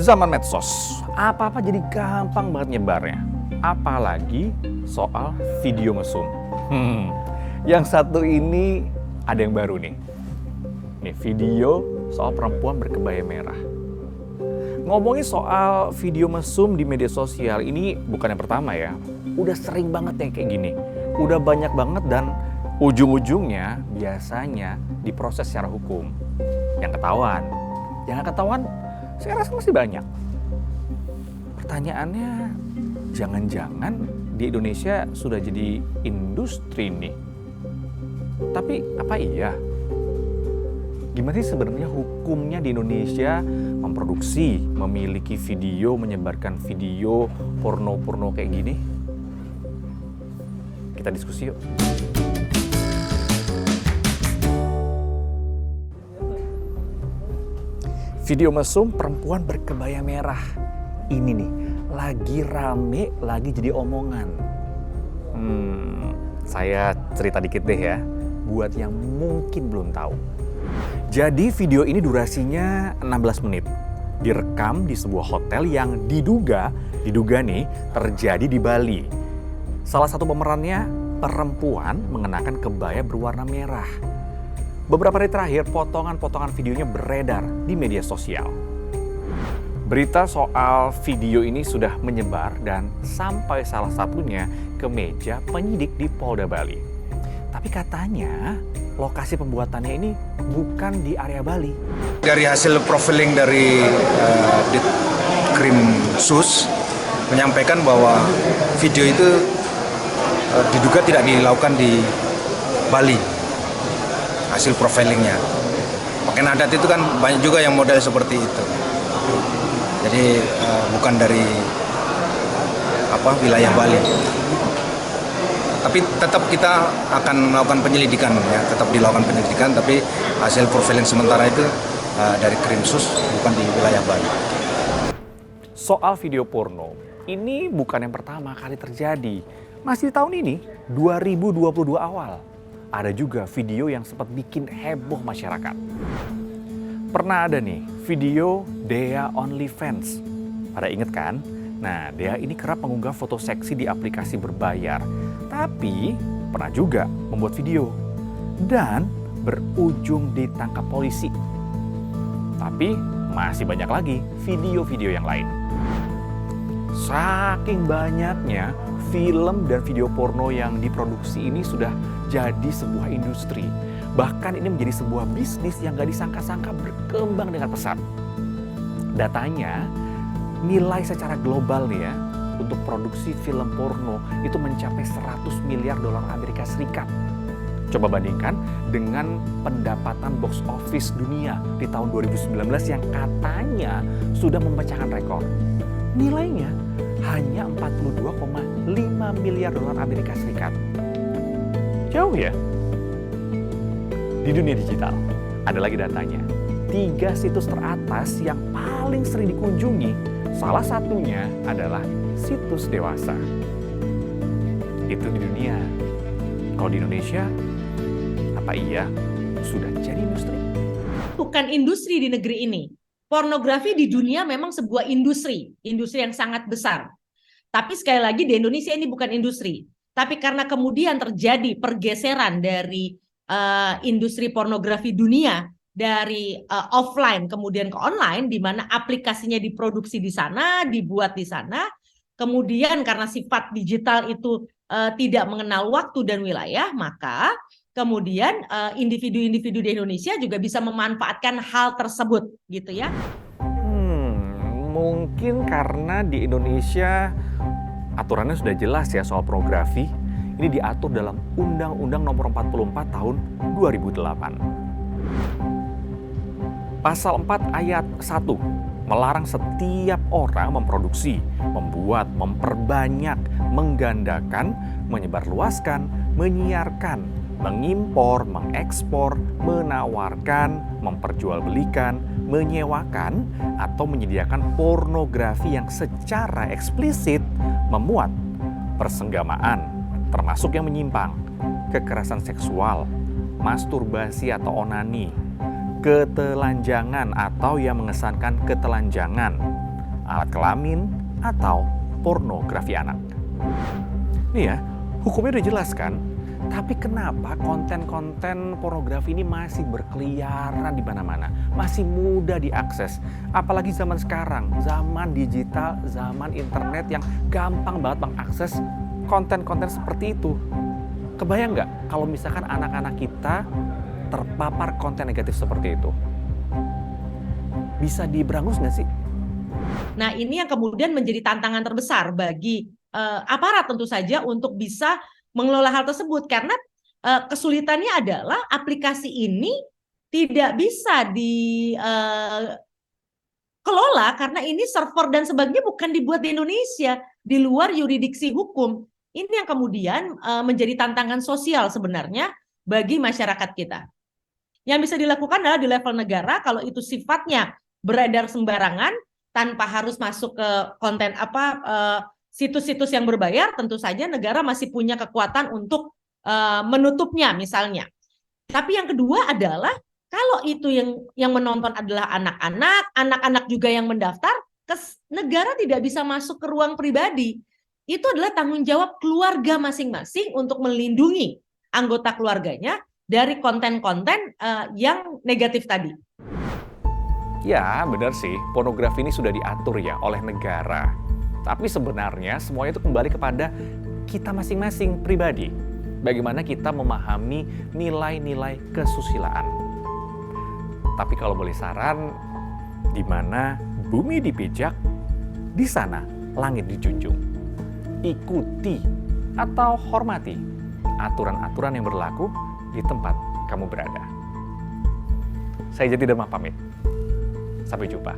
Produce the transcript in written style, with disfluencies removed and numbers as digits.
Zaman medsos, apa-apa jadi gampang banget nyebarnya. Apalagi soal video mesum. Yang satu ini ada yang baru nih. Nih video soal perempuan berkebaya merah. Ngomongin soal video mesum di media sosial ini bukan yang pertama ya. Udah sering banget ya kayak gini. Udah banyak banget dan ujung-ujungnya biasanya diproses secara hukum. Yang ketahuan, saya rasa masih banyak. Pertanyaannya, jangan-jangan di Indonesia sudah jadi industri nih. Tapi apa iya? Gimana sih sebenarnya hukumnya di Indonesia memproduksi, memiliki video, menyebarkan video porno-porno kayak gini? Kita diskusi yuk. Video mesum perempuan berkebaya merah. Ini nih, lagi rame, lagi jadi omongan. Saya cerita dikit deh ya, buat yang mungkin belum tahu. Jadi video ini durasinya 16 menit. Direkam di sebuah hotel yang diduga nih terjadi di Bali. Salah satu pemerannya perempuan mengenakan kebaya berwarna merah. Beberapa hari terakhir, potongan-potongan videonya beredar di media sosial. Berita soal video ini sudah menyebar dan sampai salah satunya ke meja penyidik di Polda Bali. Tapi katanya lokasi pembuatannya ini bukan di area Bali. Dari hasil profiling dari Ditkrimsus menyampaikan bahwa video itu diduga tidak dilakukan di Bali. Hasil profilingnya. Pakaian adat itu kan banyak juga yang model seperti itu. Jadi bukan dari wilayah Bali. Tapi tetap kita akan melakukan penyelidikan ya, tetap dilakukan penyelidikan. Tapi hasil profiling sementara itu dari Krimsus bukan di wilayah Bali. Soal video porno, ini bukan yang pertama kali terjadi. Masih di tahun ini, 2022 awal. Ada juga video yang sempat bikin heboh masyarakat. Pernah ada nih video Dea OnlyFans. Pada inget kan? Nah, Dea ini kerap mengunggah foto seksi di aplikasi berbayar. Tapi pernah juga membuat video. Dan berujung ditangkap polisi. Tapi masih banyak lagi video-video yang lain. Saking banyaknya film dan video porno yang diproduksi ini sudah jadi sebuah industri. Bahkan ini menjadi sebuah bisnis yang gak disangka-sangka berkembang dengan pesat. Datanya, nilai secara global nih ya, untuk produksi film porno itu mencapai 100 miliar dolar Amerika Serikat. Coba bandingkan dengan pendapatan box office dunia di tahun 2019 yang katanya sudah memecahkan rekor. Nilainya hanya 42,5 miliar dolar Amerika Serikat. Jauh ya? Di dunia digital, ada lagi datanya. 3 situs teratas yang paling sering dikunjungi, salah satunya adalah situs dewasa. Itu di dunia. Kalau di Indonesia, apa iya sudah jadi industri? Bukan industri di negeri ini. Pornografi di dunia memang sebuah industri yang sangat besar. Tapi sekali lagi di Indonesia ini bukan industri. Tapi karena kemudian terjadi pergeseran dari industri pornografi dunia dari offline kemudian ke online, di mana aplikasinya diproduksi di sana, dibuat di sana, kemudian karena sifat digital itu tidak mengenal waktu dan wilayah, maka kemudian individu-individu di Indonesia juga bisa memanfaatkan hal tersebut, gitu ya. Mungkin karena di Indonesia aturannya sudah jelas ya soal pornografi. Ini diatur dalam Undang-Undang Nomor 44 Tahun 2008. Pasal 4 ayat 1 melarang setiap orang memproduksi, membuat, memperbanyak, menggandakan, menyebarluaskan, menyiarkan, mengimpor, mengekspor, menawarkan, memperjualbelikan, menyewakan, atau menyediakan pornografi yang secara eksplisit memuat persenggamaan, termasuk yang menyimpang, kekerasan seksual, masturbasi atau onani, ketelanjangan atau yang mengesankan ketelanjangan, alat kelamin, atau pornografi anak. Nih ya, hukumnya udah jelas kan? Tapi kenapa konten-konten pornografi ini masih berkeliaran di mana-mana? Masih mudah diakses. Apalagi zaman sekarang, zaman digital, zaman internet yang gampang banget mengakses konten-konten seperti itu. Kebayang nggak kalau misalkan anak-anak kita terpapar konten negatif seperti itu? Bisa diberangus nggak sih? Nah, ini yang kemudian menjadi tantangan terbesar bagi aparat tentu saja untuk bisa mengelola hal tersebut, karena kesulitannya adalah aplikasi ini tidak bisa dikelola karena ini server dan sebagainya bukan dibuat di Indonesia, di luar yurisdiksi hukum. Ini yang kemudian menjadi tantangan sosial sebenarnya bagi masyarakat kita. Yang bisa dilakukan adalah di level negara, kalau itu sifatnya beredar sembarangan tanpa harus masuk ke konten situs-situs yang berbayar, tentu saja negara masih punya kekuatan untuk menutupnya misalnya. Tapi yang kedua adalah kalau itu yang menonton adalah anak-anak juga yang mendaftar, negara tidak bisa masuk ke ruang pribadi. Itu adalah tanggung jawab keluarga masing-masing untuk melindungi anggota keluarganya dari konten-konten yang negatif tadi. Ya, benar sih. Pornografi ini sudah diatur ya oleh negara. Tapi sebenarnya semuanya itu kembali kepada kita masing-masing pribadi. Bagaimana kita memahami nilai-nilai kesusilaan. Tapi kalau boleh saran, di mana bumi dipijak, di sana langit dijunjung. Ikuti atau hormati aturan-aturan yang berlaku di tempat kamu berada. Saya Jati Dharma pamit. Sampai jumpa.